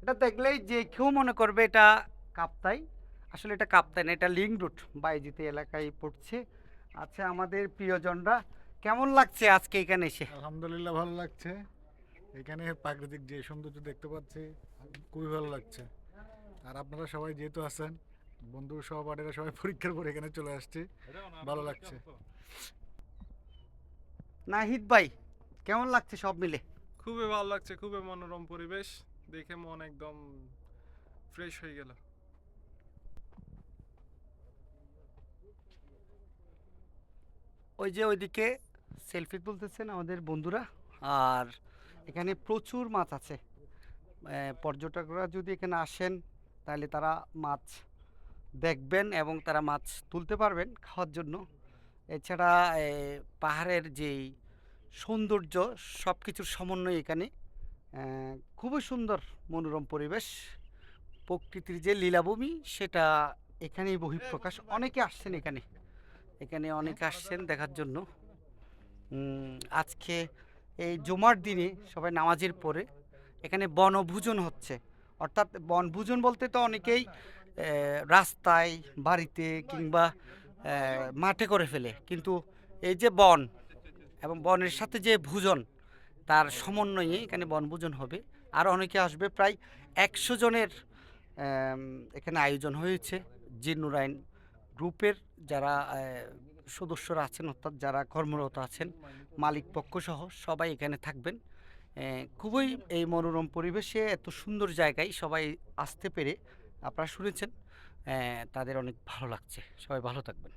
এটা দেখলেই যে কেউ মনে করবে এটা কাপ্তাই। আসলে এটা কাপ্তাই না, এটা লিংক রোড বাইজিতে এলাকায় পড়ছে। আচ্ছা, আমাদের প্রিয়জনরা কেমন লাগছে আজকে এখানে এসে? আলহামদুলিল্লাহ ভালো লাগছে। এখানে প্রাকৃতিক যে সৌন্দর্য দেখতে পাচ্ছি খুবই ভালো লাগছে। আর আপনারা সবাই যেহেতু আছেন, বন্ধু সহপাঠীরা সবাই পরীক্ষার পর এখানে চলে আসছে, ভালো লাগছে। নাহিদ ভাই, কেমন লাগছে সব মিলে? খুবই ভালো লাগছে, খুবই মনোরম পরিবেশ দেখে মন একদম ফ্রেশ হয়ে গেল। ওই যে ওইদিকে সেলফি তুলতেছেন আমাদের বন্ধুরা। আর এখানে প্রচুর মাছ আছে। পর্যটকরা যদি এখানে আসেন তাহলে তারা মাছ দেখবেন এবং তারা মাছ তুলতে পারবেন খাওয়ার জন্য। এছাড়া পাহাড়ের যেই সৌন্দর্য, সব কিছুর সমন্বয় এখানে খুবই সুন্দর মনোরম পরিবেশ। প্রকৃতির যে লীলাভূমি সেটা এখানেই বহিঃপ্রকাশ। অনেকে আসছেন এখানে, এখানে অনেকে আসছেন দেখার জন্য। আজকে এই জুমার দিনে সবাই নামাজের পরে এখানে বনভোজন হচ্ছে। অর্থাৎ বনভোজন বলতে তো অনেকেই রাস্তায়, বাড়িতে কিংবা মাঠে করে ফেলে, কিন্তু এই যে বন এবং বনের সাথে যে ভোজন, তার সমন্বয়ে এখানে বনভোজন হবে। আর অনেকে আসবে, প্রায় 100 জনের এখানে আয়োজন হয়েছে। জিন্নুরাইন গ্রুপের যারা সদস্যরা আছেন, অর্থাৎ যারা কর্মরত আছেন, মালিক পক্ষসহ সবাই এখানে থাকবেন। খুবই এই মনোরম পরিবেশে এত সুন্দর জায়গায় সবাই আসতে পেরে আপনারা শুনেছেন, তাদের অনেক ভালো লাগছে। সবাই ভালো থাকবেন।